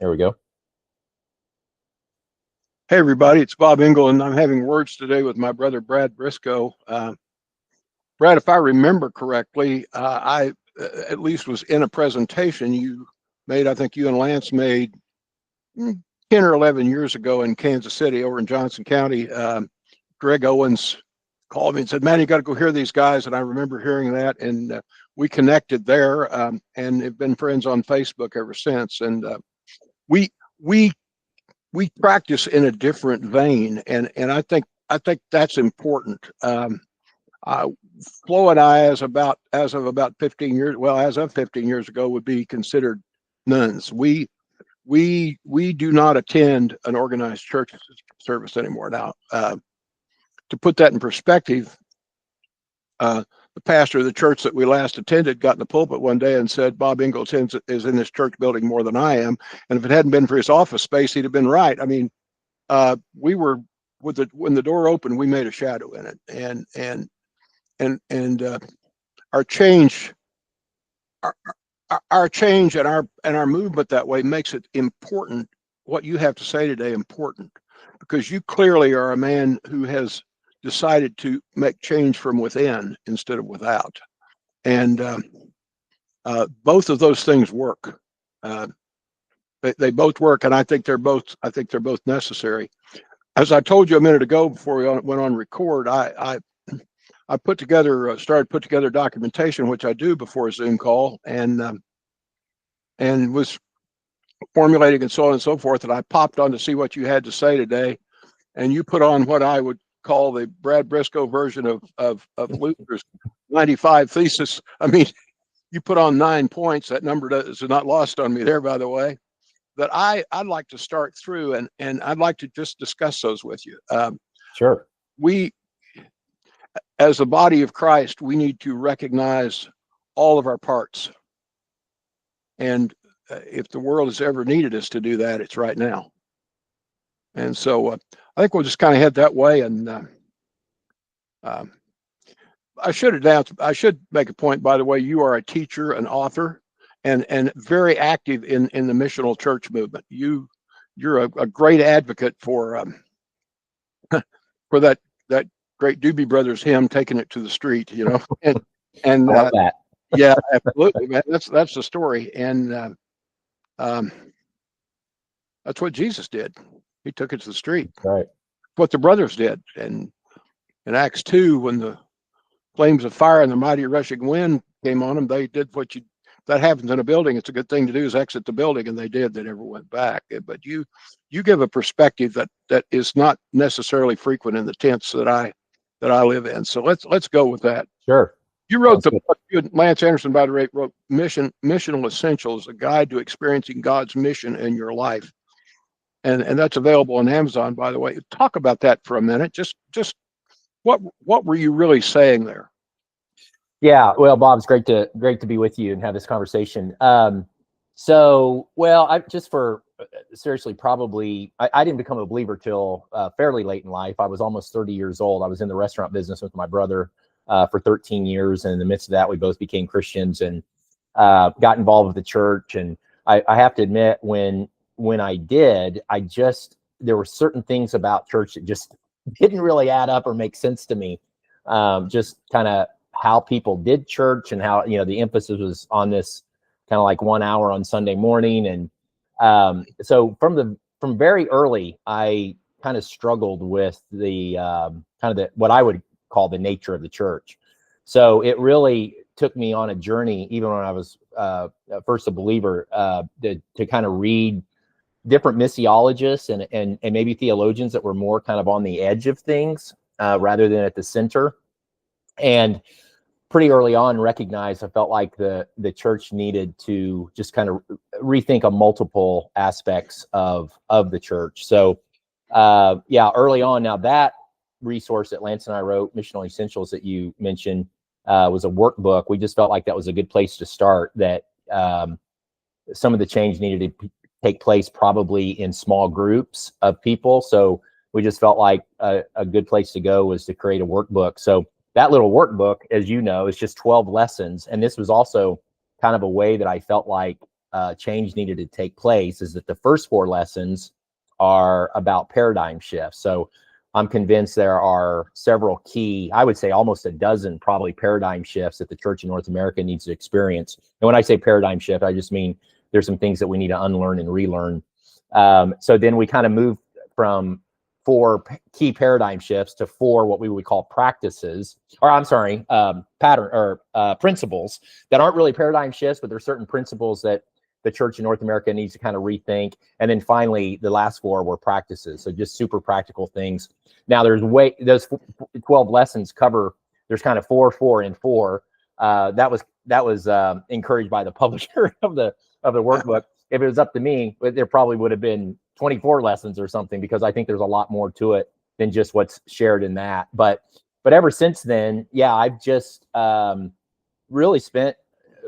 There we go. Hey, everybody, it's Bob Engel, and I'm having words today with my brother, Brad Brisco. Brad, if I remember correctly, I at least was in a presentation you made, I think you and Lance made 10 or 11 years ago in Kansas City over in Johnson County. Greg Owens called me and said, man, you got to go hear these guys. And I remember hearing that, and we connected there and have been friends on Facebook ever since. And we practice in a different vein, and I think that's important. Flo and I, as of about 15 years, well, as of 15 years ago, would be considered nuns. We do not attend an organized church service anymore. Now, to put that in perspective, the pastor of the church that we last attended got in the pulpit one day and said, Bob Engel is in this church building more than I am. And if it hadn't been for his office space, he'd have been right. I mean, we were when the door opened, we made a shadow in it. And our change and our movement that way makes it important. What you have to say today important, because you clearly are a man who has decided to make change from within instead of without, and both of those things work. They both work, and I think they're both necessary. As I told you a minute ago before we went on record, I started put together documentation, which I do before a Zoom call, and was formulating and so on and so forth. And I popped on to see what you had to say today, and you put on what I would call the Brad Brisco version of Luther's 95 thesis. I mean, you put on 9 points. That number is not lost on me there, by the way, that I'd like to start through, and I'd like to just discuss those with you. Sure. We, as the body of Christ, we need to recognize all of our parts. And if the world has ever needed us to do that, it's right now. And so I think we'll just kind of head that way. And I should make a point, by the way, you are a teacher, an author, and very active in the missional church movement. You're a great advocate for that great Doobie Brothers hymn, "Taking It to the Street," you know. And I love that. Yeah, absolutely, man. That's the story. And that's what Jesus did. He took it to the street. Right. What the brothers did. And in Acts 2, when the flames of fire and the mighty rushing wind came on them, they did that happens in a building. It's a good thing to do, is exit the building, and they did. They never went back. But you give a perspective that is not necessarily frequent in the tents that I live in. So let's go with that. Sure. You wrote the book. Lance Anderson, by the way, wrote Missional Essentials, a guide to experiencing God's mission in your life. And that's available on Amazon, by the way. Talk about that for a minute. Just what were you really saying there? Yeah, well, Bob, it's great to be with you and have this conversation. Seriously, probably, I didn't become a believer till fairly late in life. I was almost 30 years old. I was in the restaurant business with my brother for 13 years. And in the midst of that, we both became Christians and got involved with the church. And I have to admit, when I did, there were certain things about church that just didn't really add up or make sense to me. Just kind of how people did church and how, the emphasis was on this kind of like 1 hour on Sunday morning. And so from very early, I kind of struggled with the what I would call the nature of the church. So it really took me on a journey, even when I was first a believer, to kind of read different missiologists and maybe theologians that were more kind of on the edge of things rather than at the center. And pretty early on recognized, I felt like the church needed to just kind of rethink multiple aspects of the church. So early on, now that resource that Lance and I wrote, Missional Essentials, that you mentioned, was a workbook. We just felt like that was a good place to start, that some of the change needed to take place probably in small groups of people. So we just felt like a good place to go was to create a workbook. So that little workbook, as you know, is just 12 lessons. And this was also kind of a way that I felt like change needed to take place is that the first 4 lessons are about paradigm shifts. So I'm convinced there are several key, I would say almost a dozen probably paradigm shifts that the church in North America needs to experience. And when I say paradigm shift, I just mean there's some things that we need to unlearn and relearn. So then we kind of move from 4 key paradigm shifts to 4 what we would call practices, or I'm sorry, pattern or principles that aren't really paradigm shifts, but there's certain principles that the church in North America needs to kind of rethink. And then finally, the last 4 were practices. So just super practical things. Now those 12 lessons cover, there's kind of 4, 4, and 4. That was encouraged by the publisher of the workbook. If it was up to me, there probably would have been 24 lessons or something, because I think there's a lot more to it than just what's shared in that. But ever since then, yeah, I've just really spent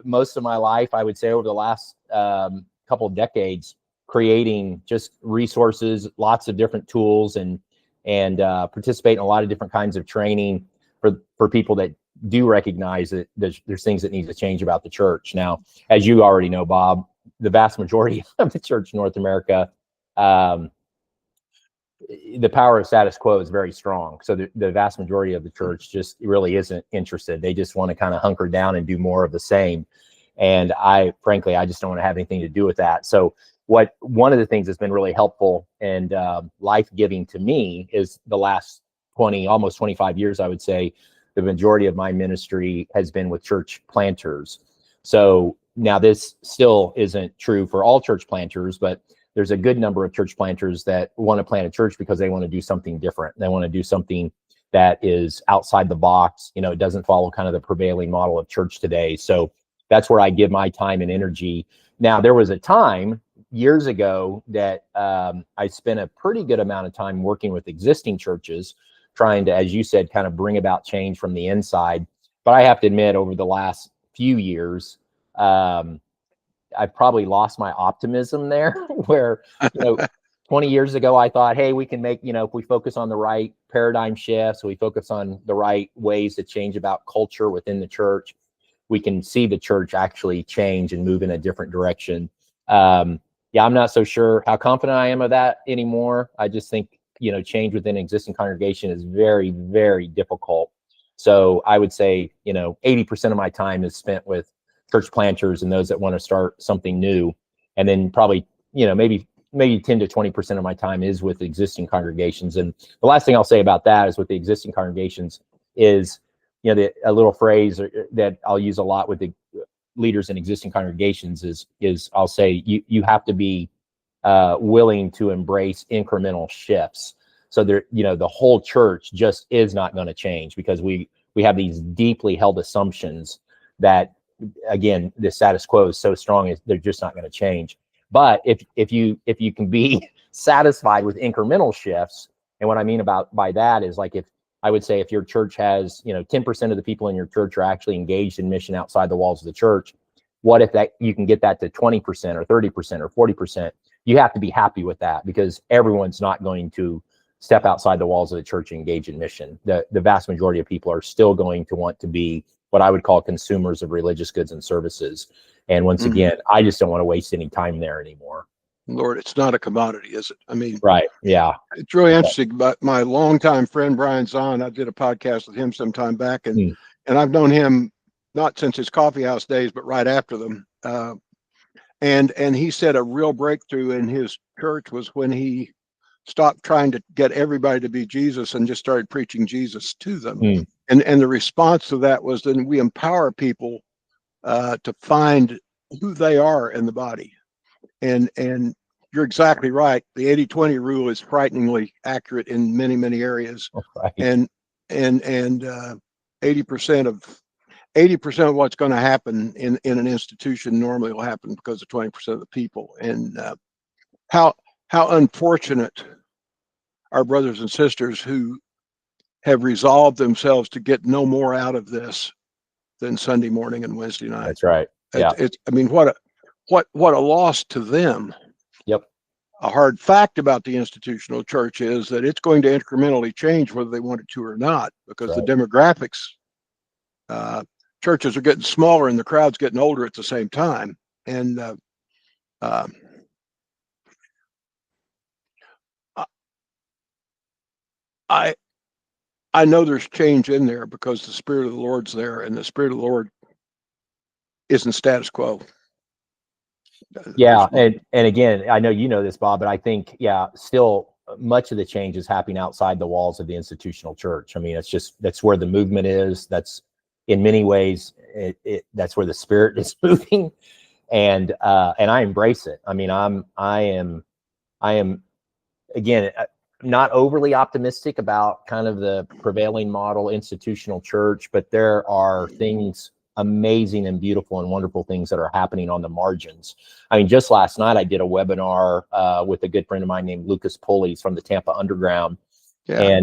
most of my life, I would say over the last couple of decades, creating just resources, lots of different tools, and participate in a lot of different kinds of training for people that do recognize that there's things that need to change about the church. Now, as you already know, Bob, the vast majority of the church in North America, the power of status quo is very strong. So the vast majority of the church just really isn't interested. They just want to kind of hunker down and do more of the same. And frankly, I just don't want to have anything to do with that. So one of the things that's been really helpful and life-giving to me is the last almost 25 years, I would say, the majority of my ministry has been with church planters. So now this still isn't true for all church planters, but there's a good number of church planters that want to plant a church because they want to do something different. They want to do something that is outside the box. It doesn't follow kind of the prevailing model of church today. So that's where I give my time and energy. Now, there was a time years ago that I spent a pretty good amount of time working with existing churches, trying to, as you said, kind of bring about change from the inside. But I have to admit, over the last few years, I've probably lost my optimism there, where 20 years ago, I thought, hey, we can make, if we focus on the right paradigm shifts, we focus on the right ways to change about culture within the church, we can see the church actually change and move in a different direction. Yeah, I'm not so sure how confident I am of that anymore. I just think, change within an existing congregation is very, very difficult. So I would say, 80% of my time is spent with church planters and those that want to start something new. And then probably, maybe 10 to 20% of my time is with existing congregations. And the last thing I'll say about that is with the existing congregations is, a little phrase that I'll use a lot with the leaders in existing congregations is I'll say, you have to be willing to embrace incremental shifts. So there, the whole church just is not going to change, because we have these deeply held assumptions that, again, the status quo is so strong, they're just not going to change. But if you can be satisfied with incremental shifts, and what I mean by that is, like, if your church has 10% of the people in your church are actually engaged in mission outside the walls of the church, what if that you can get that to 20% or 30% or 40%? You have to be happy with that, because everyone's not going to step outside the walls of the church and engage in mission. The vast majority of people are still going to want to be what I would call consumers of religious goods and services. And once again, I just don't want to waste any time there anymore. Lord, it's not a commodity, is it? I mean, right. Yeah. It's really interesting. But my longtime friend, Brian Zahn, I did a podcast with him some time back, and I've known him not since his coffee house days, but right after them. And he said a real breakthrough in his church was when he stopped trying to get everybody to be Jesus and just started preaching Jesus to them. And the response to that was, then we empower people to find who they are in the body. And you're exactly right. The 80-20 rule is frighteningly accurate in many, many areas. Right. And 80% of what's going to happen in an institution normally will happen because of 20% of the people. And how unfortunate our brothers and sisters who have resolved themselves to get no more out of this than Sunday morning and Wednesday night. That's right. Yeah. I mean, what a loss to them. Yep. A hard fact about the institutional church is that it's going to incrementally change whether they want it to or not, because the demographics, churches are getting smaller and the crowd's getting older at the same time. And Um, I I know there's change in there because the Spirit of the Lord's there, and the Spirit of the Lord isn't status quo. Yeah, and again, I know you know this, Bob, but I think, yeah, still much of the change is happening outside the walls of the institutional church. I mean, that's where the movement is. That's in many ways, that's where the Spirit is moving, and I embrace it. I mean, I am again not overly optimistic about kind of the prevailing model institutional church, but there are things, amazing and beautiful and wonderful things that are happening on the margins. I mean, just last night I did a webinar with a good friend of mine named Lucas Pulley's from the Tampa Underground. Yeah.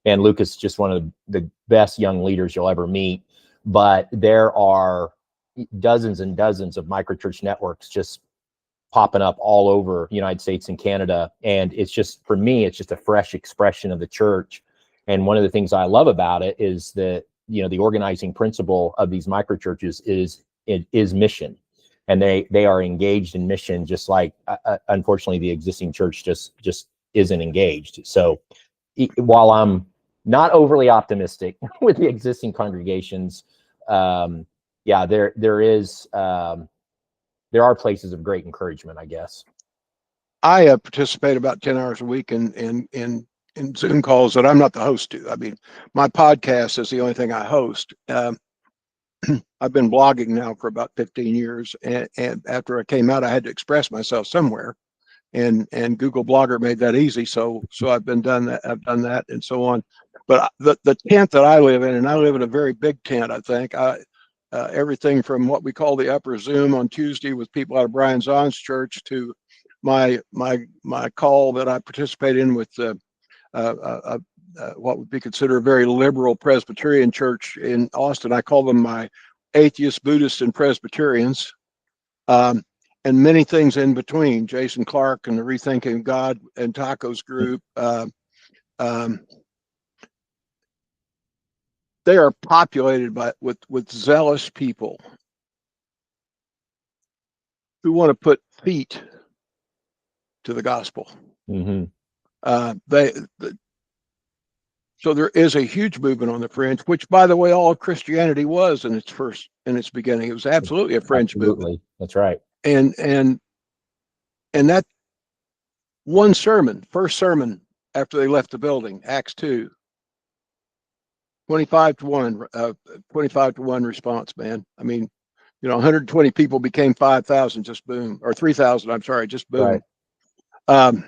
And Lucas is just one of the best young leaders you'll ever meet. But there are dozens and dozens of microchurch networks just popping up all over the United States and Canada. And it's just, for me, it's just a fresh expression of the church. And one of the things I love about it is that, the organizing principle of these microchurches is mission. And they are engaged in mission, just like, unfortunately, the existing church just isn't engaged. So while I'm not overly optimistic with the existing congregations, yeah, there are places of great encouragement, I guess. I participate about 10 hours a week in Zoom calls that I'm not the host to. I mean, my podcast is the only thing I host. I've been blogging now for about 15 years, and after I came out, I had to express myself somewhere, and Google Blogger made that easy. So I've done that, and so on. But the tent that I live in, and I live in a very big tent, I think. Everything from what we call the upper Zoom on Tuesday with people out of Brian Zahn's church to my call that I participate in with what would be considered a very liberal Presbyterian church in Austin. I call them my atheists, Buddhists, and Presbyterians, and many things in between. Jason Clark and the Rethinking God and Tacos group. They are populated with zealous people who want to put feet to the gospel. Mm-hmm. So there is a huge movement on the fringe, which, by the way, all of Christianity was in its beginning. It was absolutely a fringe movement. That's right. And that one sermon, first sermon after they left the building, Acts 2, 25 to 1 response, man. I mean, 120 people became 5,000, just boom, or 3,000. I'm sorry, just boom. Right.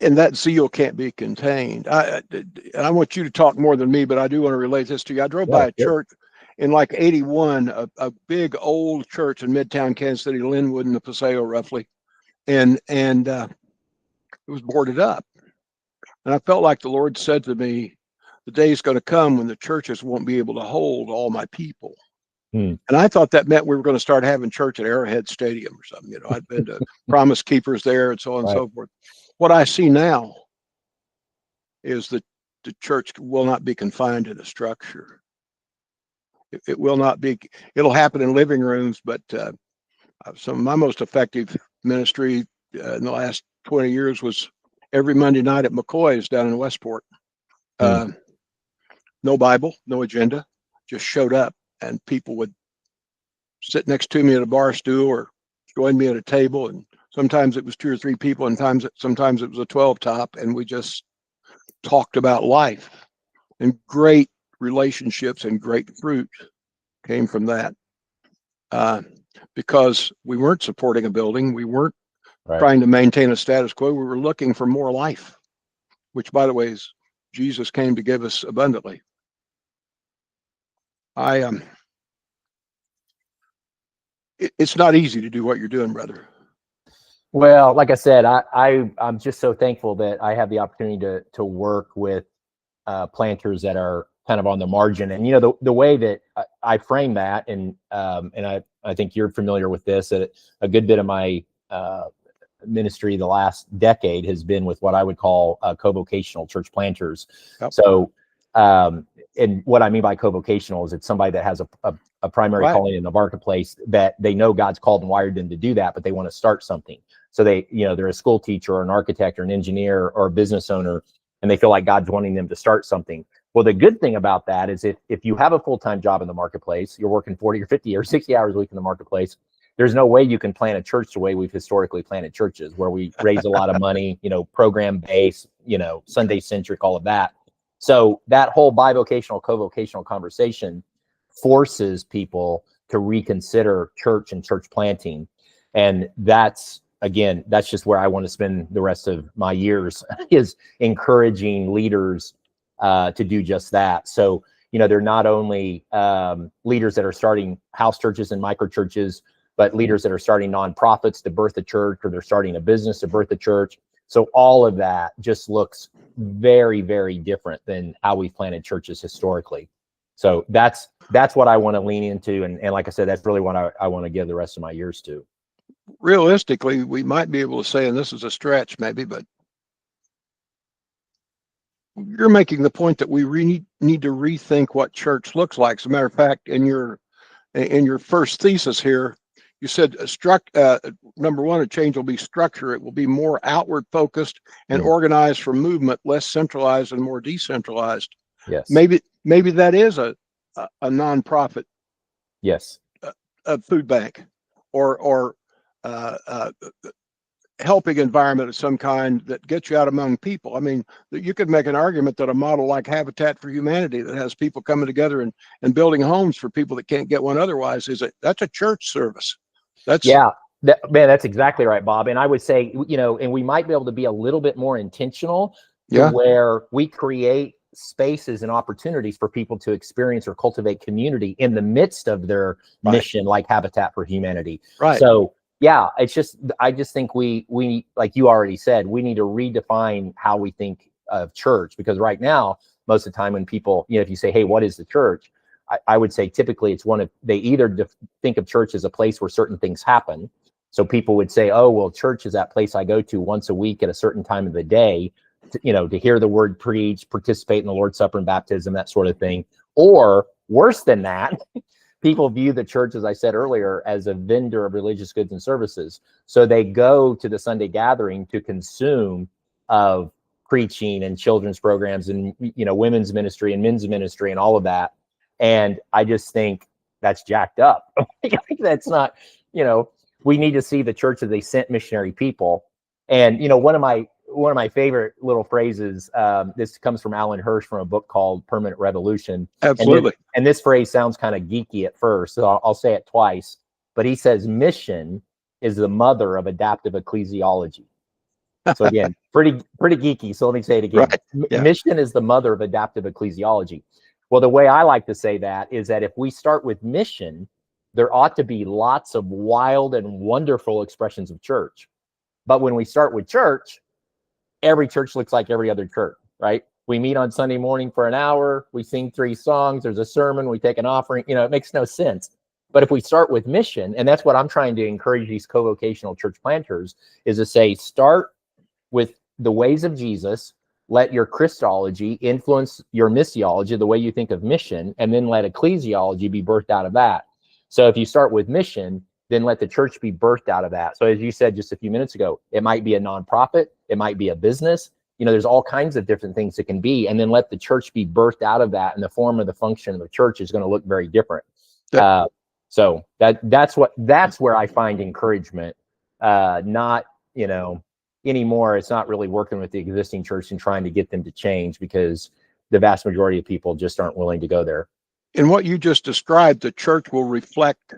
And that zeal can't be contained. I want you to talk more than me, but I do want to relate this to you. I drove by a church in like 81, a big old church in Midtown Kansas City, Linwood and the Paseo, roughly, and it was boarded up. And I felt like the Lord said to me, the day's going to come when the churches won't be able to hold all my people. And I thought that meant we were going to start having church at Arrowhead Stadium or something. I'd been to Promise Keepers there and so on and so forth. What I see now is that the church will not be confined to the structure. It will not be. It'll happen in living rooms, but some of my most effective ministry in the last 20 years was every Monday night at McCoy's down in Westport. No Bible, no agenda, just showed up, and people would sit next to me at a bar stool or join me at a table, and sometimes it was 2 or 3 people, and sometimes it was a 12 top, and we just talked about life, and great relationships and great fruit came from that. Because we weren't supporting a building, we weren't trying to maintain a status quo, we were looking for more life, which, by the way, is Jesus came to give us abundantly. It's not easy to do what you're doing, brother. Well, like I said, I'm just so thankful that I have the opportunity to work with planters that are kind of on the margin. And the way that I frame that, and I think you're familiar with this, a good bit of my ministry the last decade has been with what I would call co-vocational church planters. Yep. So and what I mean by co-vocational is it's somebody that has a primary Right. calling in the marketplace, that they know God's called and wired them to do that, but they want to start something. So they, they're a school teacher or an architect or an engineer or a business owner, and they feel like God's wanting them to start something. Well, the good thing about that is if you have a full-time job in the marketplace, you're working 40 or 50 or 60 hours a week in the marketplace, there's no way you can plan a church the way we've historically planted churches, where we raise a lot of money, program based, Sunday centric, all of that. So that whole bivocational, co-vocational conversation forces people to reconsider church and church planting. And that's just where I want to spend the rest of my years, is encouraging leaders to do just that. So, they're not only leaders that are starting house churches and micro churches, but leaders that are starting nonprofits to birth a church, or they're starting a business to birth a church. So all of that just looks very, very different than how we've planted churches historically. So that's what I want to lean into. And like I said, that's really what I want to give the rest of my years to. Realistically, we might be able to say, and this is a stretch maybe, but you're making the point that we need to rethink what church looks like. As a matter of fact, in your first thesis here, you said number one, a change will be structure. It will be more outward focused and organized for movement, less centralized and more decentralized. Yes. Maybe that is a nonprofit. Yes. A food bank, or helping environment of some kind that gets you out among people. I mean, you could make an argument that a model like Habitat for Humanity, that has people coming together and building homes for people that can't get one otherwise, that's a church service. That's exactly right, Bob. And I would say, and we might be able to be a little bit more intentional to where we create spaces and opportunities for people to experience or cultivate community in the midst of their mission, like Habitat for Humanity. Right. So I just think we, like you already said, we need to redefine how we think of church, because right now, most of the time when people, if you say, hey, what is the church? I would say typically it's they either think of church as a place where certain things happen. So people would say, oh, well, church is that place I go to once a week at a certain time of the day, to hear the word preached, participate in the Lord's Supper and baptism, that sort of thing. Or worse than that, people view the church, as I said earlier, as a vendor of religious goods and services. So they go to the Sunday gathering to consume of preaching and children's programs and, women's ministry and men's ministry and all of that. And I just think that's jacked up. That's not, we need to see the church as a sent missionary people. And, one of my favorite little phrases, this comes from Alan Hirsch from a book called Permanent Revolution. Absolutely. And this phrase sounds kind of geeky at first, so I'll say it twice. But he says, mission is the mother of adaptive ecclesiology. So again, pretty geeky. So let me say it again. Right. Yeah. Mission is the mother of adaptive ecclesiology. Well, the way I like to say that is that if we start with mission, there ought to be lots of wild and wonderful expressions of church. But when we start with church, every church looks like every other church, right? We meet on Sunday morning for an hour, we sing 3 songs, there's a sermon, we take an offering, it makes no sense. But if we start with mission, and that's what I'm trying to encourage these co-vocational church planters, is to say, start with the ways of Jesus, let your Christology influence your missiology, the way you think of mission, and then let ecclesiology be birthed out of that. So if you start with mission, then let the church be birthed out of that. So as you said just a few minutes ago, it might be a nonprofit, it might be a business, there's all kinds of different things it can be, and then let the church be birthed out of that, and the form of the function of the church is going to look very different. So that's where I find encouragement, not, anymore. It's not really working with the existing church and trying to get them to change, because the vast majority of people just aren't willing to go there. In what you just described, the church will reflect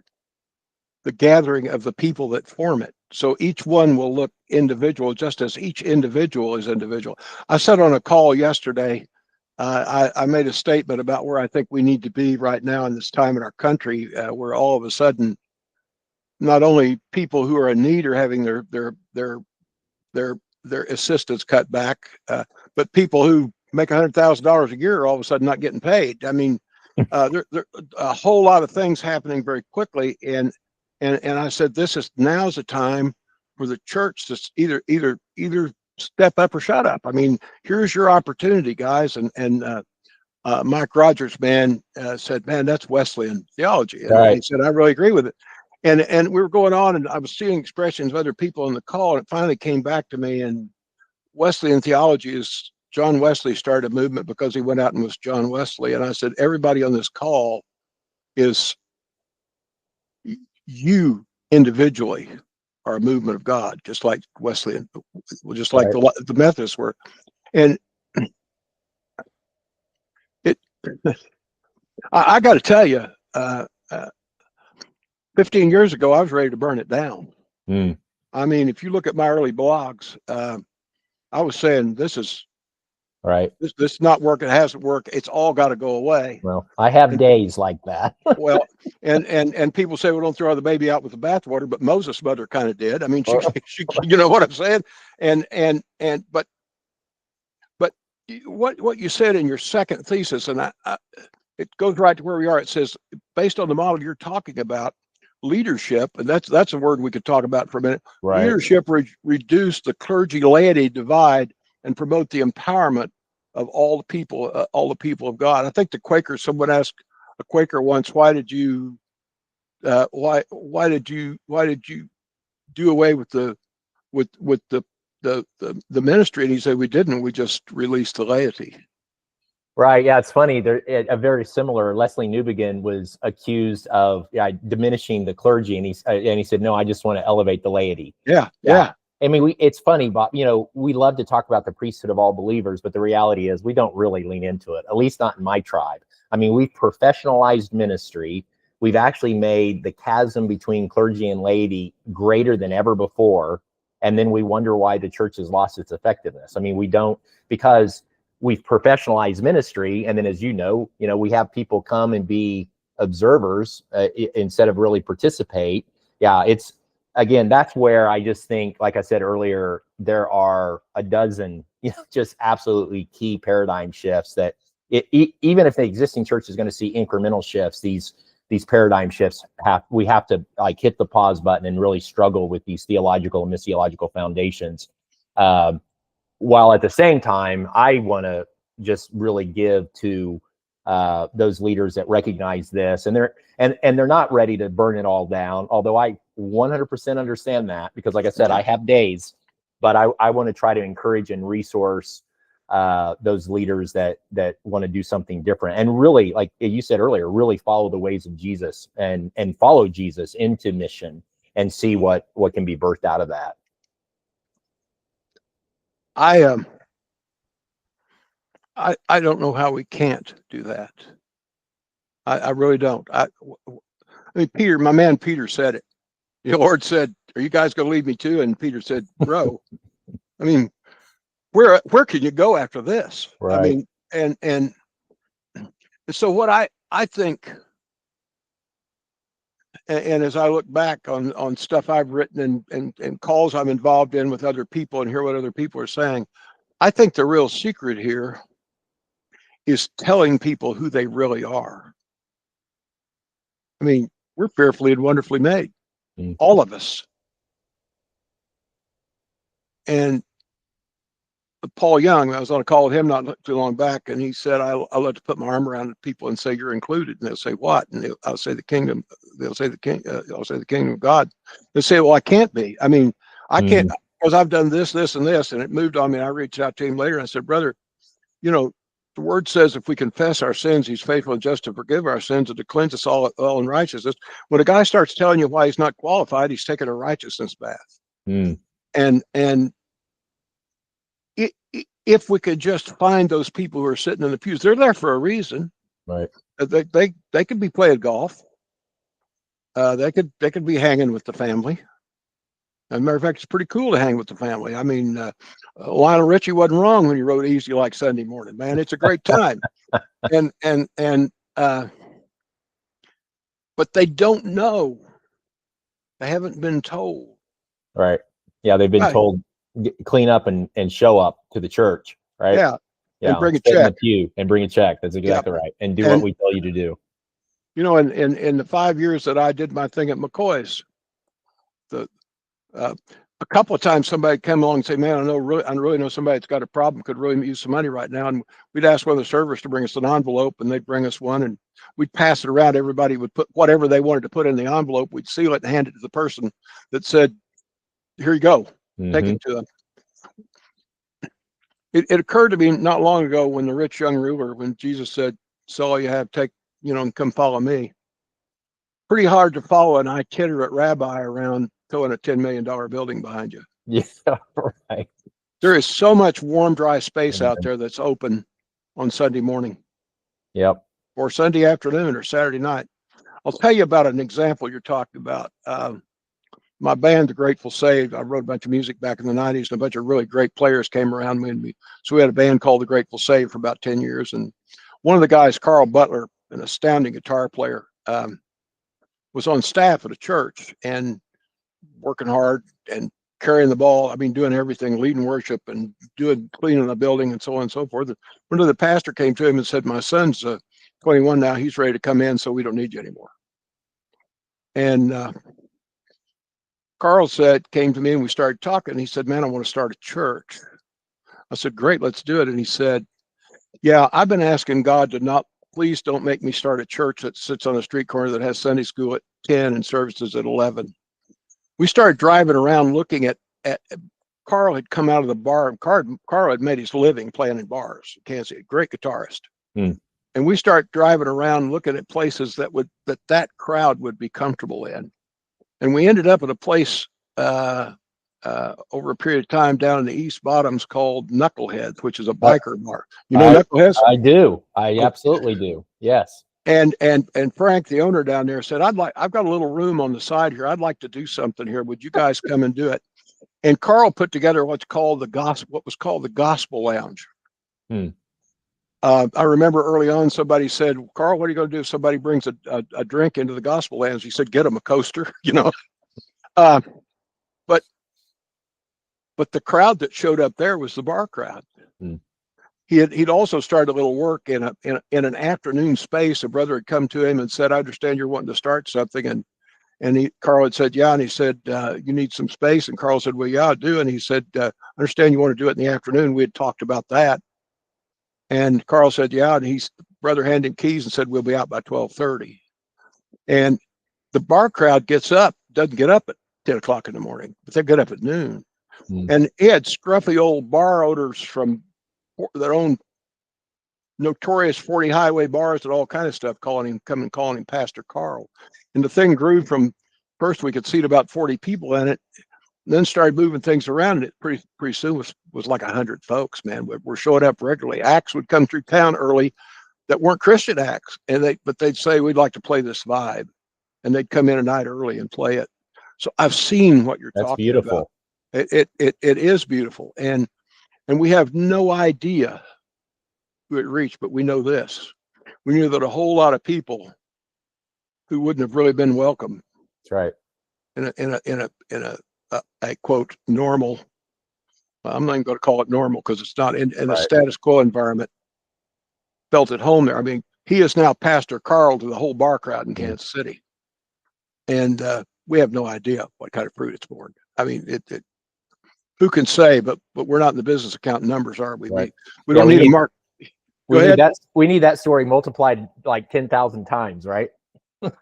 the gathering of the people that form it. So each one will look individual, just as each individual is individual. I said on a call yesterday, I made a statement about where I think we need to be right now in this time in our country, where all of a sudden, not only people who are in need are having their assistance cut back, but people who make $100,000 a year are all of a sudden not getting paid. I mean, there a whole lot of things happening very quickly, and I said, now's the time for the church to either step up or shut up. I mean, here's your opportunity, guys, and Mike Rogers, man, said, man, that's Wesleyan theology. And Right. he said, I really agree with it. And we were going on, and I was seeing expressions of other people on the call, and it finally came back to me. And Wesleyan theology is John Wesley started a movement because he went out and was John Wesley. And I said, everybody on this call is you individually are a movement of God, just like Wesleyan, just like Right. the Methodists were. And it, I got to tell you, 15 years ago, I was ready to burn it down. Mm. I mean, if you look at my early blogs, I was saying this is Right. this not working. It hasn't worked. It's all got to go away. Well, I have And, days like that. well, and people say, well, don't throw the baby out with the bathwater, but Moses' mother kind of did. I mean, she you know what I'm saying? But what you said in your second thesis, and it goes right to where we are. It says, based on the model you're talking about, leadership, and that's a word we could talk about for a minute. Right. Leadership reduce the clergy laity divide and promote the empowerment of all the people of God. I think the Quakers. Someone asked a Quaker once, why did you do away with the ministry? And he said, we didn't. We just released the laity. Right. Yeah, it's funny. A very similar. Leslie Newbegin was accused of diminishing the clergy, and he said, "No, I just want to elevate the laity." Yeah. I mean, it's funny, Bob. You know, we love to talk about the priesthood of all believers, but the reality is we don't really lean into it. At least not in my tribe. I mean, we've professionalized ministry. We've actually made the chasm between clergy and laity greater than ever before, and then we wonder why the church has lost its effectiveness. I mean, we don't, because we've professionalized ministry, and then, as you know, we have people come and be observers instead of really participate. Yeah, it's, again, that's where I just think, like I said earlier, there are a dozen, just absolutely key paradigm shifts that even if the existing church is going to see incremental shifts, these paradigm shifts we have to like hit the pause button and really struggle with these theological and missiological foundations. While at the same time, I want to just really give to those leaders that recognize this, and they're not ready to burn it all down. Although I 100% understand that, because, like I said, I have days, but I want to try to encourage and resource those leaders that want to do something different, and really, like you said earlier, really follow the ways of Jesus and follow Jesus into mission and see what can be birthed out of that. I don't know how we can't do that. I really don't. I mean, Peter, my man Peter said it. The Lord said, "Are you guys going to leave me too?" And Peter said, "Bro, I mean, where can you go after this?" Right. I mean, and so what I think, and as I look back on stuff I've written and calls I'm involved in with other people and hear what other people are saying, I think the real secret here is telling people who they really are. I mean, we're fearfully and wonderfully made, all of us. And Paul Young, I was on a call with him not too long back, and he said, I love to put my arm around people and say, you're included. And they'll say, what? And I'll say the kingdom. They'll say the kingdom of God. They'll say, well, I can't be. I mean, I can't, because I've done this, and this, and it moved on me. And I reached out to him later and I said, brother, the word says if we confess our sins, he's faithful and just to forgive our sins and to cleanse us all unrighteousness. When a guy starts telling you why he's not qualified, he's taking a righteousness bath. And if we could just find those people who are sitting in the pews, they're there for a reason. Right. They could be playing golf. They could be hanging with the family. As a matter of fact, it's pretty cool to hang with the family. I mean, Lionel Richie wasn't wrong when he wrote "Easy Like Sunday Morning." Man, it's a great time. But they don't know. They haven't been told. Right. Yeah, they've been told clean up and show up to the church. Right. Yeah. And bring a check. In the pew and bring a check. That's exactly right. And do what we tell you to do. In the 5 years that I did my thing at McCoy's, a couple of times somebody come along and say, man, I really know somebody that's got a problem, could really use some money right now. And we'd ask one of the servers to bring us an envelope, and they'd bring us one, and we'd pass it around. Everybody would put whatever they wanted to put in the envelope. We'd seal it and hand it to the person that said, here you go, take it to them. It occurred to me not long ago when the rich young ruler, when Jesus said, sell all you have, take, and come follow me. Pretty hard to follow an itinerant rabbi around towing a $10 million building behind you. Yeah, right. There is so much warm, dry space out there that's open on Sunday morning. Yep. Or Sunday afternoon or Saturday night. I'll tell you about an example you're talking about. My band, The Grateful Saved, I wrote a bunch of music back in the 90s, and a bunch of really great players came around me. So we had a band called The Grateful Saved for about 10 years. And one of the guys, Carl Butler, an astounding guitar player, was on staff at a church and working hard and carrying the ball. I mean, doing everything, leading worship and cleaning the building and so on and so forth. One of the pastor came to him and said, my son's 21 now. He's ready to come in, so we don't need you anymore. And Carl came to me and we started talking. He said, man, I want to start a church. I said, great, let's do it. And he said, yeah, I've been asking God to please don't make me start a church that sits on a street corner that has Sunday school at 10 and services at 11. We started driving around looking at Carl had come out of the bar, and Carl had made his living playing in bars in Kansas City, great guitarist. And we start driving around looking at places that crowd would be comfortable in. And we ended up at a place over a period of time down in the East Bottoms called Knuckleheads, which is a biker bar. You know Knuckleheads? I do. I absolutely do. Yes. And Frank, the owner down there, said, I've got a little room on the side here. I'd like to do something here. Would you guys come and do it? And Carl put together what was called the Gospel Lounge. I remember early on somebody said, Carl, what are you going to do if somebody brings a drink into the Gospel Lounge? He said, get them a coaster, But the crowd that showed up there was the bar crowd. He'd also started a little work in an afternoon space. A brother had come to him and said, I understand you're wanting to start something. And Carl had said, yeah. And he said, you need some space. And Carl said, well, yeah, I do. And he said, I understand you want to do it in the afternoon. We had talked about that. And Carl said, yeah. And brother handed him keys and said, we'll be out by 12:30. And the bar crowd doesn't get up at 10 o'clock in the morning, but they get up at noon. And he had scruffy old bar owners from their own notorious 40 highway bars and all kind of stuff calling him Pastor Carl. And the thing grew from first we could seat about 40 people in it, then started moving things around. And it pretty soon was like 100 folks, man. We're showing up regularly. Acts would come through town early that weren't Christian acts, but they'd say, we'd like to play this vibe. And they'd come in a night early and play it. So I've seen what you're talking about. That's beautiful. It is beautiful. And we have no idea who it reached, but we know this. We knew that a whole lot of people who wouldn't have really been welcome. That's right. In a quote normal. I'm not even going to call it normal because it's not in a status quo environment. Felt at home there. I mean, he is now Pastor Carl to the whole bar crowd in Kansas City, and we have no idea what kind of fruit it's borne. I mean, who can say? But we're not in the business of counting numbers, are we? Right. We don't need a mark. We need that story multiplied like 10,000 times, right?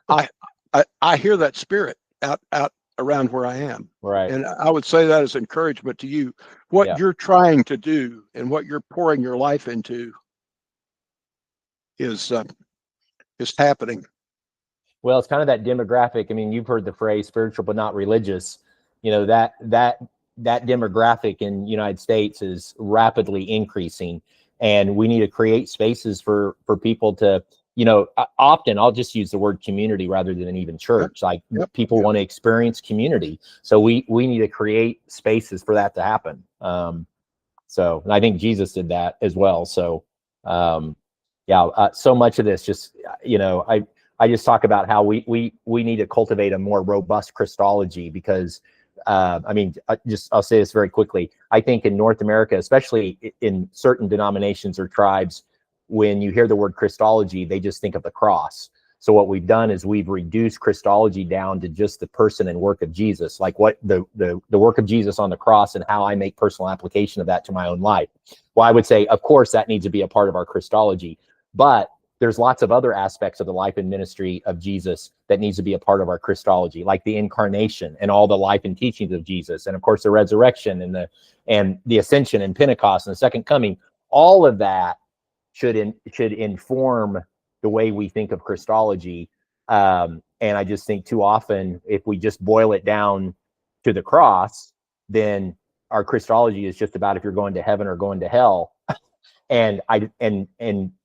I hear that spirit out around where I am. Right. And I would say that as encouragement to you. What you're trying to do and what you're pouring your life into is happening. Well, it's kind of that demographic. I mean, you've heard the phrase spiritual but not religious. That demographic in the United States is rapidly increasing, and we need to create spaces for people to, often I'll just use the word community rather than even church. Like people want to experience community. So we need to create spaces for that to happen. And I think Jesus did that as well. So, so much of this just, I just talk about how we need to cultivate a more robust Christology because, I'll say this very quickly. I think in North America, especially in certain denominations or tribes, when you hear the word Christology, they just think of the cross. So what we've done is we've reduced Christology down to just the person and work of Jesus, like what the work of Jesus on the cross and how I make personal application of that to my own life. Well, I would say, of course, that needs to be a part of our Christology, but there's lots of other aspects of the life and ministry of Jesus that needs to be a part of our Christology, like the incarnation and all the life and teachings of Jesus, and of course the resurrection and the ascension and Pentecost and the second coming. All of that should inform the way we think of Christology. And I just think too often, if we just boil it down to the cross, then our Christology is just about if you're going to heaven or going to hell. And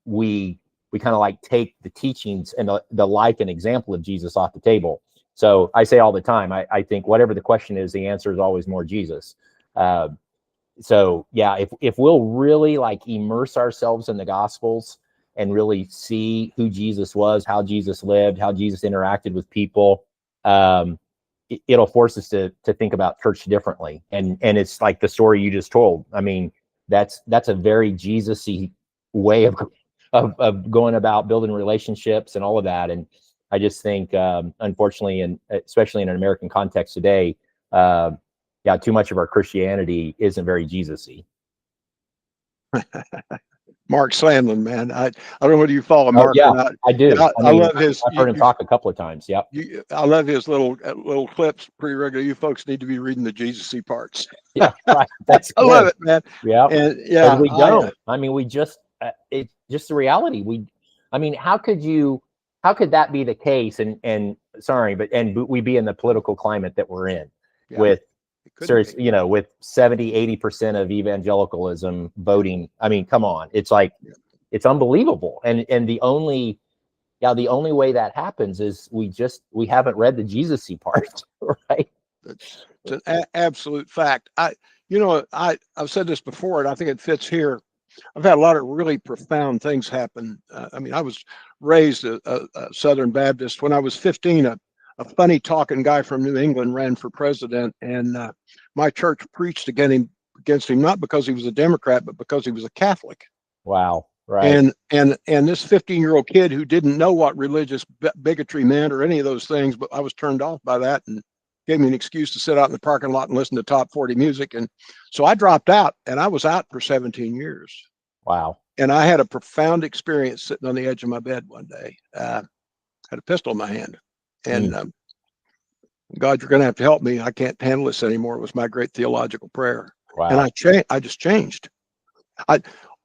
we kind of like take the teachings and the life and example of Jesus off the table. So I say all the time, I think whatever the question is, the answer is always more Jesus. So yeah, if we'll really like immerse ourselves in the Gospels and really see who Jesus was, how Jesus lived, how Jesus interacted with people, it'll force us to think about church differently. And it's like the story you just told. I mean, that's a very Jesus-y way of going about building relationships and all of that. And I just think, unfortunately, and especially in an American context today, too much of our Christianity isn't very Jesus-y. Mark Sandlin, man. I don't know whether you follow Mark or not. I do. I love his. I've heard him talk a couple of times. Yep. I love his little clips pretty regularly. You folks need to be reading the Jesus-y parts. Yeah, right. That's I love it, man. Yeah. And yeah, we don't. I mean, we just it's just the reality. How could that be the case? And sorry, but we be in the political climate that we're in with seriously, with 70-80% of evangelicalism voting. I mean, come on, it's like it's unbelievable. And the only way that happens is we haven't read the Jesus-y part, right? It's an absolute fact. I've said this before, and I think it fits here. I've had a lot of really profound things happen. I was raised a Southern Baptist. When I was 15, a funny talking guy from New England ran for president, and my church preached against him, not because he was a Democrat, but because he was a Catholic. Wow. Right. And this 15-year-old kid who didn't know what religious bigotry meant or any of those things, but I was turned off by that and gave me an excuse to sit out in the parking lot and listen to top 40 music. And so I dropped out, and I was out for 17 years. Wow. And I had a profound experience sitting on the edge of my bed one day. Had a pistol in my hand, and God, you're going to have to help me. I can't handle this anymore. It was my great theological prayer. Wow. And I just changed.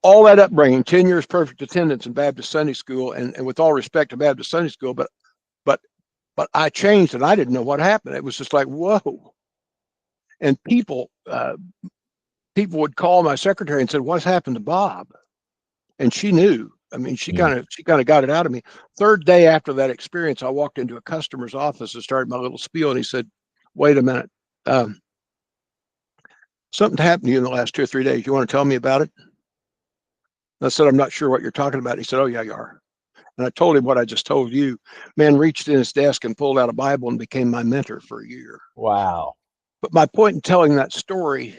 All that upbringing, 10 years perfect attendance in Baptist Sunday school, and with all respect to Baptist Sunday school, but I changed, and I didn't know what happened. It was just like, whoa. And people would call my secretary and said, "What's happened to Bob?" And she knew. I mean, she kind of got it out of me. Third day after that experience, I walked into a customer's office and started my little spiel, and he said, "Wait a minute, something happened to you in the last 2 or 3 days. You want to tell me about it?" I said, "I'm not sure what you're talking about." He said, "Oh yeah, you are." And I told him what I just told you. Man reached in his desk and pulled out a Bible and became my mentor for a year. Wow. But my point in telling that story,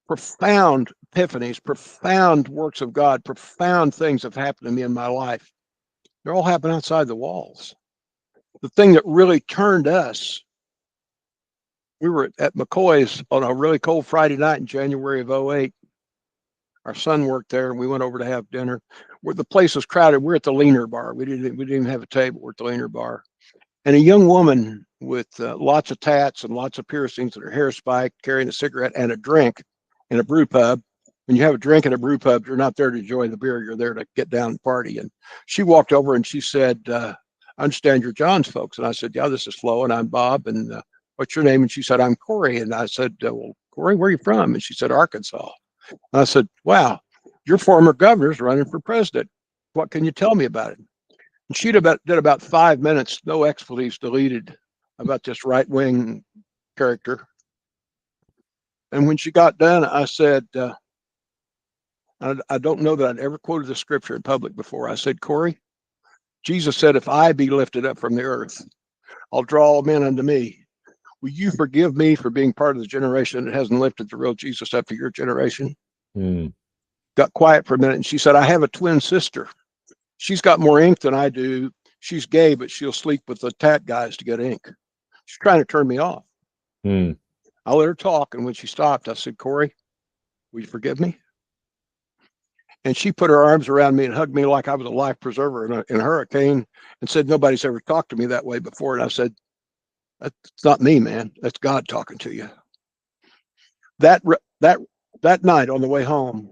profound epiphanies, profound works of God, profound things have happened to me in my life. They're all happening outside the walls. The thing that really turned us, we were at McCoy's on a really cold Friday night in January of 2008. Our son worked there, and we went over to have dinner. Where the place was crowded, we're at the Leaner Bar. We didn't even have a table. We're at the Leaner Bar, and a young woman with lots of tats and lots of piercings and her hair spiked, carrying a cigarette and a drink in a brew pub. When you have a drink in a brew pub, you're not there to enjoy the beer. You're there to get down and party. And she walked over and she said, "I understand you're John's folks." And I said, "Yeah, this is Flo, and I'm Bob. And what's your name?" And she said, "I'm Corey." And I said, "Well, Corey, where are you from?" And she said, "Arkansas." And I said, "Wow, your former governor's running for president. What can you tell me about it?" And she did about 5 minutes, no expletives deleted, about this right-wing character. And when she got done, I said, I don't know that I'd ever quoted the scripture in public before. I said, "Corey, Jesus said, if I be lifted up from the earth, I'll draw all men unto me. Will you forgive me for being part of the generation that hasn't lifted the real Jesus up for your generation?" Got quiet for a minute, and she said, "I have a twin sister She's got more ink than I do. She's gay, but she'll sleep with the tat guys to get ink. She's trying to turn me off. Mm. I let her talk, and when she stopped, I said, Corey, will you forgive me? And she put her arms around me and hugged me like I was a life preserver in a hurricane, and said, nobody's ever talked to me that way before. And I said, that's not me, man. That's God talking to you. That night on the way home,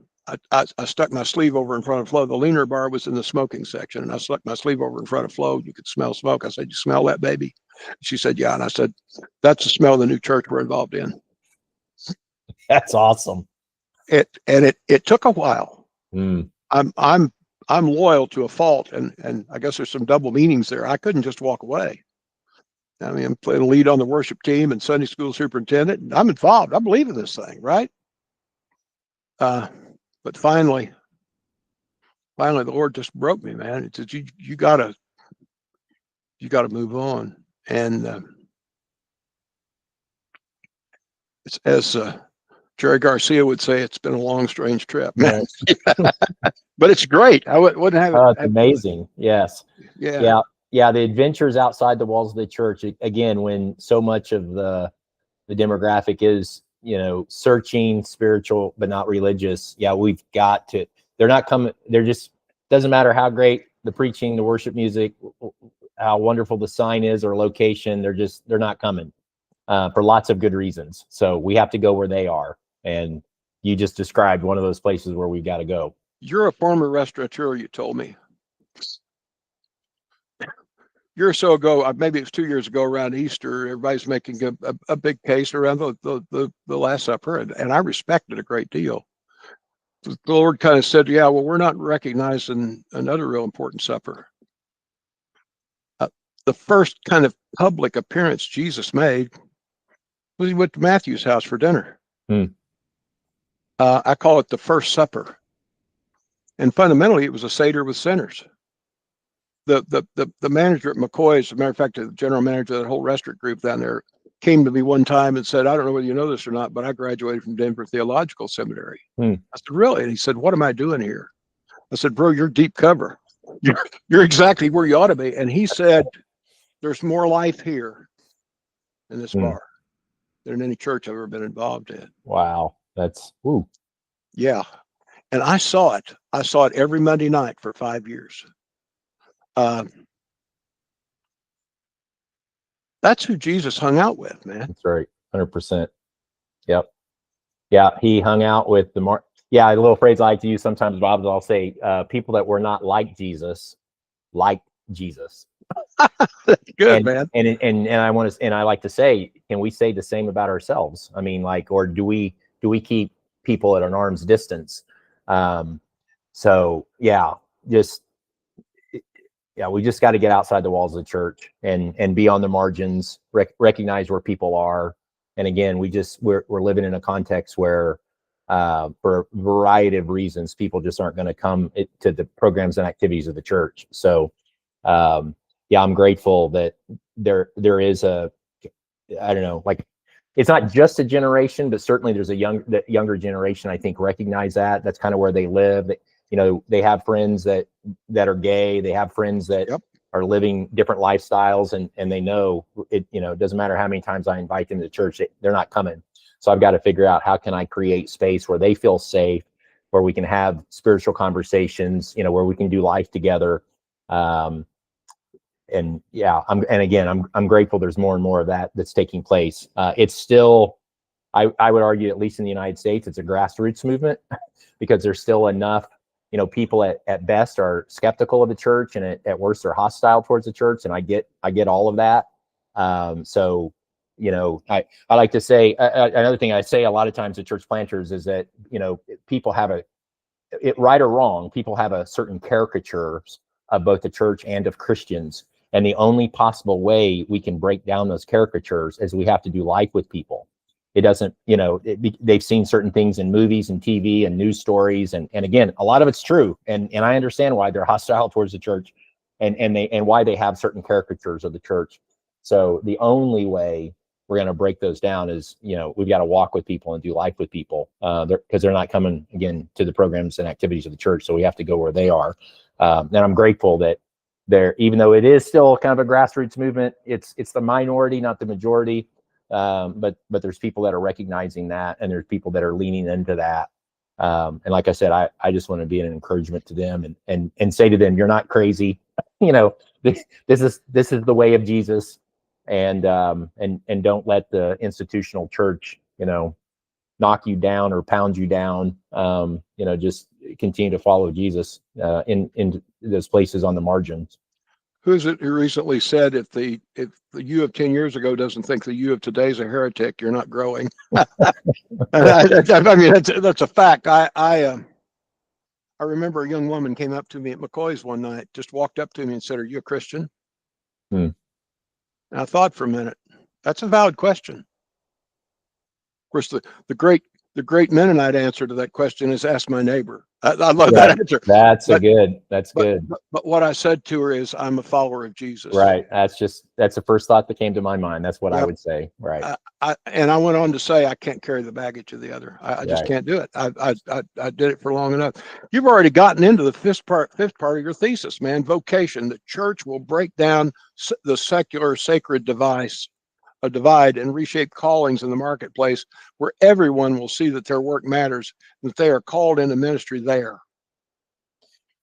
I stuck my sleeve over in front of Flo. The leaner bar was in the smoking section, and I stuck my sleeve over in front of Flo. You could smell smoke. I said, you smell that, baby? She said, yeah. And I said, that's the smell of the new church we're involved in. That's awesome. It took a while. Mm. I'm loyal to a fault, and I guess there's some double meanings there. I couldn't just walk away. I mean, I'm playing a lead on the worship team and Sunday school superintendent, and I'm involved. I believe in this thing, right? But finally, the Lord just broke me, man. It said, you gotta move on. And it's, as Jerry Garcia would say, it's been a long, strange trip, man. Right. But it's great. I wouldn't have it. Oh, it's amazing. Yes. Yeah. Yeah. The adventures outside the walls of the church, again, when so much of the demographic is, searching, spiritual, but not religious. Yeah, we've got to, they're not coming. They're just, doesn't matter how great the preaching, the worship music, how wonderful the sign is or location. They're not coming for lots of good reasons. So we have to go where they are. And you just described one of those places where we've got to go. You're a former restaurateur, you told me. A year or so ago, maybe it was 2 years ago, around Easter, everybody's making a big case around the Last Supper, and I respect it a great deal. The Lord kind of said, yeah, well, we're not recognizing another real important supper. The first kind of public appearance Jesus made was he went to Matthew's house for dinner. I call it the First Supper. And fundamentally, it was a Seder with sinners. The manager at McCoy's, as a matter of fact, the general manager of that whole restaurant group down there, came to me one time and said, I don't know whether you know this or not, but I graduated from Denver Theological Seminary. I said, really? And he said, what am I doing here? I said, bro, you're deep cover. You're exactly where you ought to be. And he said, there's more life here in this bar than any church I've ever been involved in. Wow. That's, woo. Yeah. And I saw it. I saw it every Monday night for 5 years. That's who Jesus hung out with, man. That's right. 100%. Yep. Yeah. He hung out with a little phrase I like to use sometimes, Bob, is I'll say, people that were not like Jesus, liked Jesus. Good, man. And I like to say, can we say the same about ourselves? I mean, or do we keep people at an arm's distance? So yeah, we just got to get outside the walls of the church and be on the margins, recognize where people are. And again, we're living in a context where, for a variety of reasons, people just aren't going to come to the programs and activities of the church. So, I'm grateful that there is I don't know, it's not just a generation, but certainly there's the younger generation, I think, recognize that. That's kind of where they live. They have friends that are gay. They have friends that are living different lifestyles, and they know it. It doesn't matter how many times I invite them to church, they're not coming. So I've got to figure out how can I create space where they feel safe, where we can have spiritual conversations, where we can do life together. I'm grateful there's more and more of that's taking place. It's still, I would argue, at least in the United States, it's a grassroots movement because there's still enough, people at best are skeptical of the church, and at worst are hostile towards the church. And I get all of that. I like to say, another thing I say a lot of times to church planters is that, people have right or wrong, people have a certain caricatures of both the church and of Christians. And the only possible way we can break down those caricatures is we have to do life with people. It doesn't, they've seen certain things in movies and TV and news stories. And again, a lot of it's true. And I understand why they're hostile towards the church and why they have certain caricatures of the church. So the only way we're going to break those down is, we've got to walk with people and do life with people, because they're not coming, again, to the programs and activities of the church. So we have to go where they are. And I'm grateful that there, even though it is still kind of a grassroots movement, it's the minority, not the majority. But there's people that are recognizing that, and there's people that are leaning into that. And like I said, I just want to be an encouragement to them and say to them, you're not crazy. This is the way of Jesus, and don't let the institutional church, knock you down or pound you down. Just continue to follow Jesus in those places on the margins. Who's it who recently said, if the you of 10 years ago doesn't think the you of today is a heretic, you're not growing? I mean, that's a fact. I remember a young woman came up to me at McCoy's one night, just walked up to me and said, "Are you a Christian?" And I thought for a minute. That's a valid question. Of course, the great Mennonite answer to that question is, "Ask my neighbor." I love that answer. That's good. But what I said to her is, "I'm a follower of Jesus." Right. That's the first thought that came to my mind. That's what I would say. Right. And I went on to say, I can't carry the baggage of the other. I just can't do it. I did it for long enough. You've already gotten into the fifth part of your thesis, man. Vocation. The church will break down the secular sacred divide and reshape callings in the marketplace, where everyone will see that their work matters, that they are called into ministry there.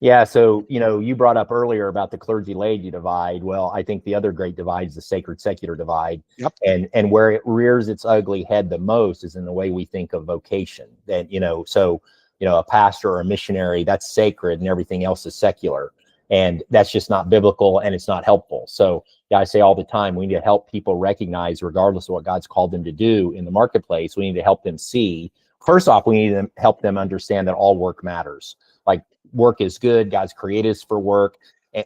Yeah. So, you brought up earlier about the clergy laity divide. Well, I think the other great divide is the sacred secular divide. Yep. And where it rears its ugly head the most is in the way we think of vocation. That, a pastor or a missionary, that's sacred and everything else is secular. And that's just not biblical, and it's not helpful. So I say all the time, we need to help people recognize, regardless of what God's called them to do in the marketplace, we need to help them see. First off, we need to help them understand that all work matters. Like, work is good. God's created us for work.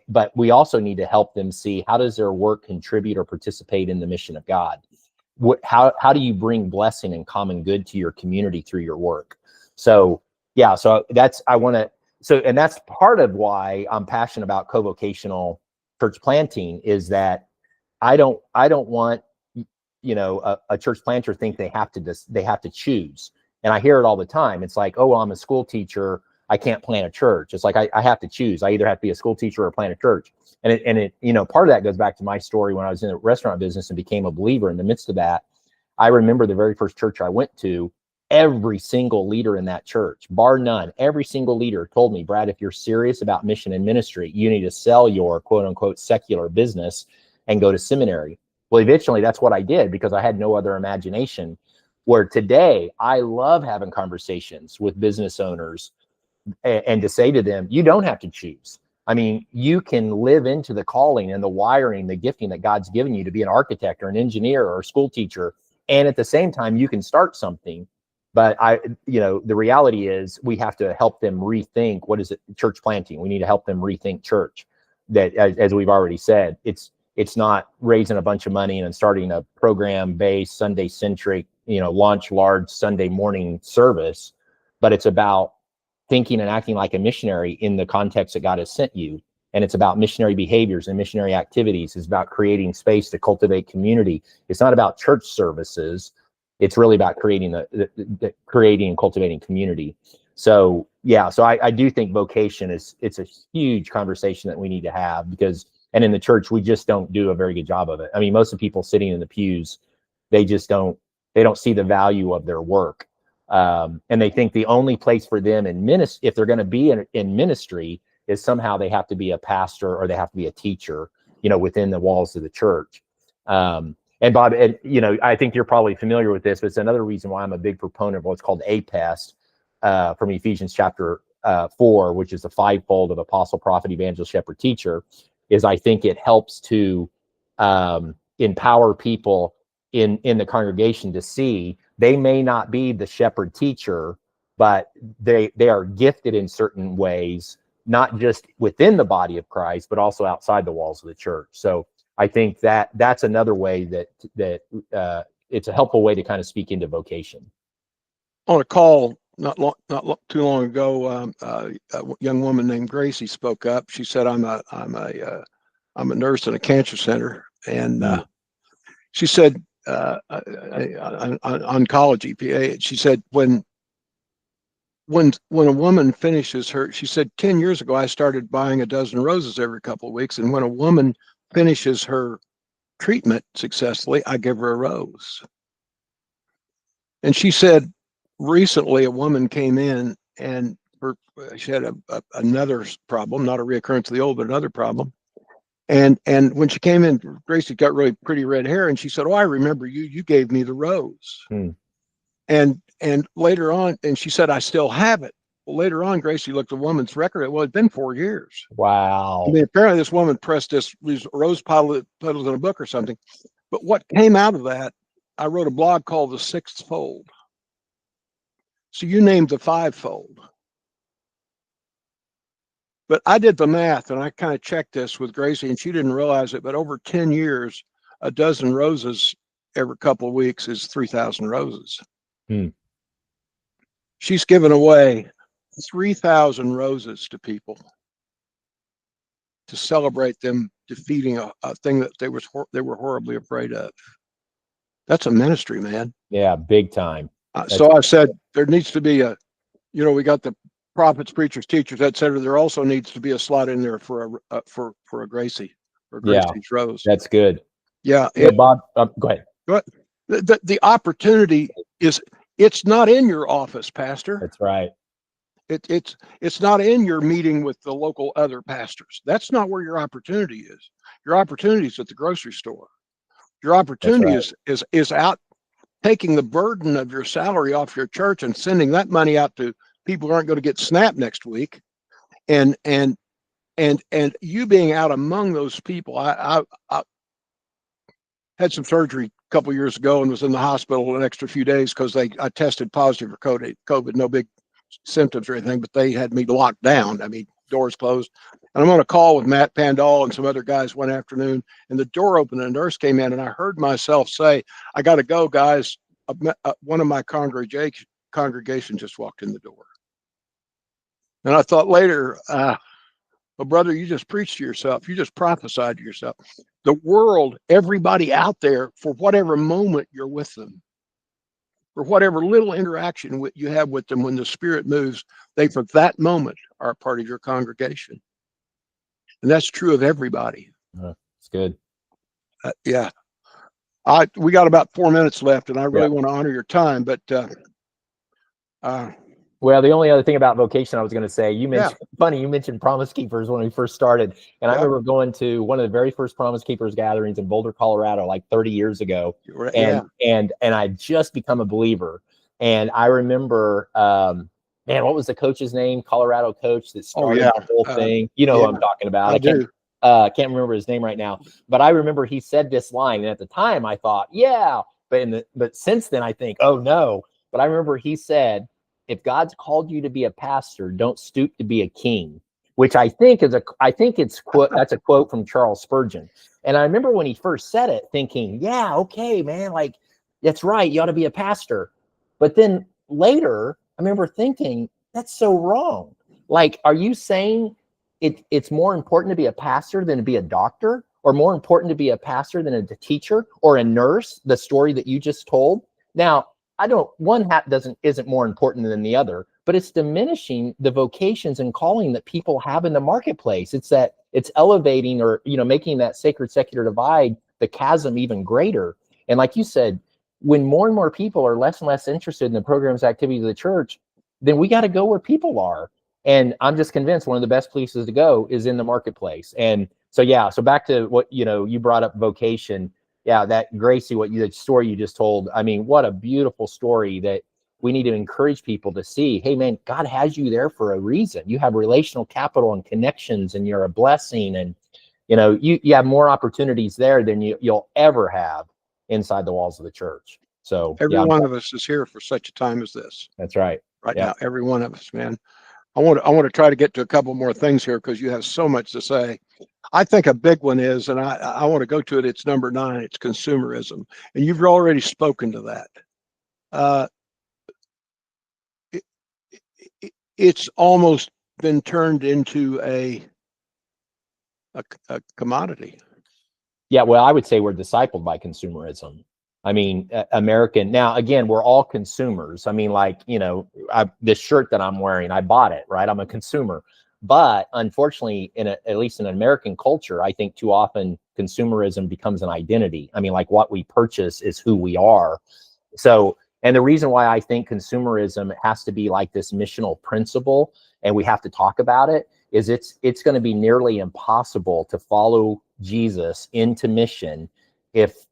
But we also need to help them see, how does their work contribute or participate in the mission of God? How do you bring blessing and common good to your community through your work? So that's part of why I'm passionate about co-vocational church planting, is that I don't want a church planter think they have to choose. And I hear it all the time. It's like, oh, well, I'm a school teacher, I can't plant a church. It's like, I have to choose. I either have to be a school teacher or plant a church. And it part of that goes back to my story when I was in the restaurant business and became a believer. In the midst of that, I remember the very first church I went to, every single leader in that church, bar none, every single leader told me, Brad, if you're serious about mission and ministry, you need to sell your quote unquote secular business and go to seminary. Well, eventually that's what I did, because I had no other imagination. Where today I love having conversations with business owners and to say to them, you don't have to choose. I mean, you can live into the calling and the wiring, the gifting that God's given you to be an architect or an engineer or a school teacher. And at the same time, you can start something. But the reality is, we have to help them rethink, what is it, church planting. We need to help them rethink church. That, as we've already said, it's not raising a bunch of money and starting a program-based, Sunday-centric, launch large Sunday morning service, but it's about thinking and acting like a missionary in the context that God has sent you. And it's about missionary behaviors and missionary activities. It's about creating space to cultivate community. It's not about church services. It's really about creating creating and cultivating community. So I do think vocation it's a huge conversation that we need to have, and in the church, we just don't do a very good job of it. I mean, most of the people sitting in the pews, they don't see the value of their work. And they think the only place for them in ministry, if they're going to be in ministry, is somehow they have to be a pastor or they have to be a teacher, within the walls of the church. And Bob, I think you're probably familiar with this, but it's another reason why I'm a big proponent of what's called APEST from Ephesians chapter 4, which is the fivefold of apostle, prophet, evangelist, shepherd, teacher. Is I think it helps to empower people in the congregation to see they may not be the shepherd teacher, but they are gifted in certain ways, not just within the body of Christ, but also outside the walls of the church. So I think that's another way that it's a helpful way to kind of speak into vocation. On a call not too long ago, a young woman named Gracie spoke up. She said, "I'm a nurse in a cancer center," and she said, oncology PA. She said, when when a woman finishes her, she said 10 years ago, I started buying a dozen roses every couple of weeks. And when a woman finishes her treatment successfully, I give her a rose. And she said recently a woman came in and she had another problem, not a reoccurrence of the old, but another problem. And when she came in, Gracie got really pretty red hair, and she said, "Oh, I remember you. You gave me the rose." And later on, and she said, "I still have it." Well, later on, Gracie looked at the woman's record. Well, it'd been 4 years. Wow. I mean, apparently this woman pressed these rose petals in a book or something. But what came out of that, I wrote a blog called The Sixth Fold. So you named the fivefold. But I did the math, and I kind of checked this with Gracie, and she didn't realize it, but over 10 years, a dozen roses every couple of weeks is 3,000 roses. She's given away 3,000 roses to people to celebrate them defeating a thing that they were horribly afraid of. That's a ministry, man. Yeah, big time. So I said there needs to be we got the prophets, preachers, teachers, etc. There also needs to be a slot in there for a Gracie, for Gracie's rose. That's good. Yeah, Bob, go ahead. The opportunity is, it's not in your office, Pastor. That's right. It's not in your meeting with the local other pastors. That's not where your opportunity is. Your opportunity is at the grocery store. Your opportunity is out taking the burden of your salary off your church and sending that money out to people who aren't going to get SNAP next week, and you being out among those people. I had some surgery a couple of years ago and was in the hospital an extra few days because I tested positive for COVID. No big symptoms or anything, but they had me locked down. I mean, doors closed. And I'm on a call with Matt Pandal and some other guys one afternoon, and the door opened and a nurse came in, and I heard myself say, "I got to go, guys." One of my congregation just walked in the door. And I thought later, well, brother, you just preached to yourself. You just prophesied to yourself. The world, everybody out there, for whatever moment you're with them, for whatever little interaction you have with them, when the Spirit moves, they, for that moment, are a part of your congregation. And that's true of everybody. It's good. Yeah. We got about 4 minutes left, and I really want to honor your time, but well, the only other thing about vocation I was going to say, you mentioned, funny, you mentioned Promise Keepers when we first started. And I remember going to one of the very first Promise Keepers gatherings in Boulder, Colorado, like 30 years ago. And I just become a believer. And I remember, man, what was the coach's name? Colorado coach that started the whole thing. You know who I'm talking about. I do. Can't remember his name right now. But I remember he said this line. And at the time I thought, yeah. But since then I think, oh no. But I remember he said, if God's called you to be a pastor, don't stoop to be a king, which I think that's a quote from Charles Spurgeon. And I remember when he first said it thinking, yeah, okay, man, like that's right. You ought to be a pastor. But then later I remember thinking that's so wrong. Like, are you saying it's more important to be a pastor than to be a doctor, or more important to be a pastor than a teacher or a nurse? The story that you just told. Now, one hat isn't more important than the other, but it's diminishing the vocations and calling that people have in the marketplace. It's elevating, or, making that sacred secular divide, the chasm, even greater. And like you said, when more and more people are less and less interested in the programs, activities of the church, then we got to go where people are. And I'm just convinced one of the best places to go is in the marketplace. And so back to what, you brought up vocation. Yeah, that Gracie, the story you just told. I mean, what a beautiful story that we need to encourage people to see. Hey, man, God has you there for a reason. You have relational capital and connections, and you're a blessing. And, you have more opportunities there than you'll ever have inside the walls of the church. So every one of us is here for such a time as this. That's right. Right now, every one of us, man. I want to try to get to a couple more things here because you have so much to say. I think a big one is, and I want to go to it, it's number 9, it's consumerism. And you've already spoken to that. It's almost been turned into a commodity. Yeah, well, I would say we're discipled by consumerism. I mean, American. Now, again, we're all consumers. I mean, like, you know, this shirt that I'm wearing, I bought it, right? I'm a consumer. But unfortunately, at least in American culture, I think too often consumerism becomes an identity. I mean, like what we purchase is who we are. So, and the reason why I think consumerism has to be like this missional principle, and we have to talk about it, is it's going to be nearly impossible to follow Jesus into mission if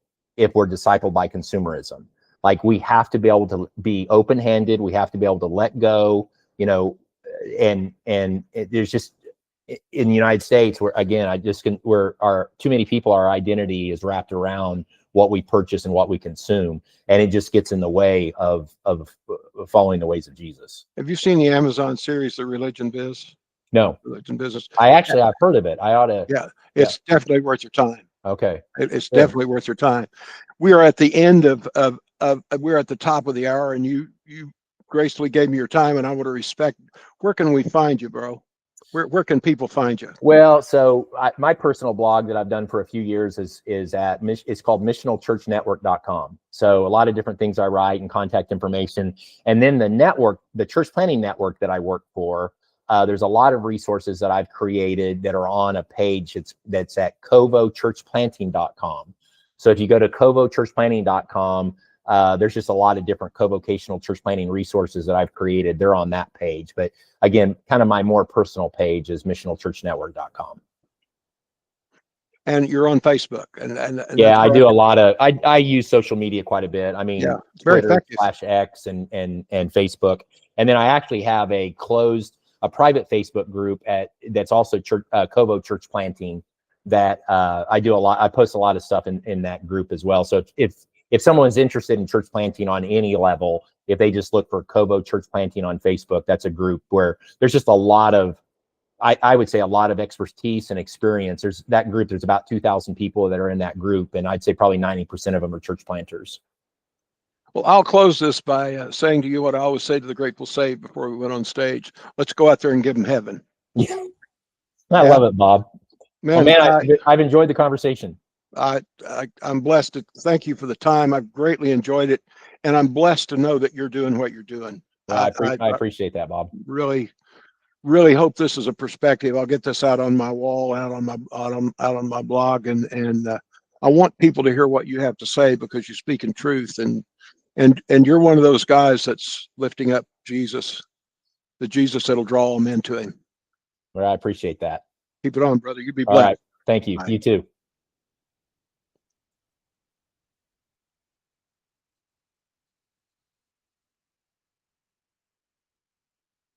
we're discipled by consumerism. Like, we have to be able to be open-handed. We have to be able to let go, you know, and there's just, in the United States, where again, too many people, our identity is wrapped around what we purchase and what we consume, and it just gets in the way of following the ways of Jesus. Have you seen the Amazon series, The Religion Biz? No. Religion Business. I've heard of it. I ought to. Yeah, it's definitely worth your time. Okay. It's definitely worth your time. We are at the end of we're at the top of the hour, and you gracefully gave me your time, and I want to respect. Where can we find you, bro? Where can people find you? Well, so my personal blog that I've done for a few years is it's called missionalchurchnetwork.com. So a lot of different things I write and contact information. And then the network, the church planting network that I work for, there's a lot of resources that I've created that are on a page that's at covochurchplanting.com. So if you go to covochurchplanting.com, there's just a lot of different co-vocational church planting resources that I've created. They're on that page. But again, kind of my more personal page is missionalchurchnetwork.com. And you're on Facebook. And yeah, I do a lot of, I use social media quite a bit. I mean, yeah, it's very Twitter effective. /X and Facebook. And then I actually have a private Facebook group that's also Covo Church Planting that I do a lot. I post a lot of stuff in that group as well. So if someone's interested in church planting on any level, if they just look for Covo Church Planting on Facebook, that's a group where there's just a lot of, I would say, a lot of expertise and experience. There's about 2,000 people that are in that group, and I'd say probably 90% of them are church planters. Well, I'll close this by saying to you what I always say to the Grateful Saved before we went on stage. Let's go out there and give them heaven. Yeah. I love it, Bob. Man, I've enjoyed the conversation. I'm blessed to thank you for the time. I've greatly enjoyed it, and I'm blessed to know that you're doing what you're doing. Well, I appreciate that, Bob. Really hope this is a perspective. I'll get this out on my wall, out on my blog, and I want people to hear what you have to say, because you speak in truth, and you're one of those guys that's lifting up Jesus, the Jesus that'll draw them into him. Well, I appreciate that. Keep it on, brother. You be blessed. All right. Thank you. Bye. You too.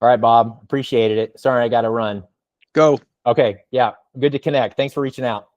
All right, Bob. Appreciated it. Sorry, I got to run. Go. Okay. Yeah. Good to connect. Thanks for reaching out.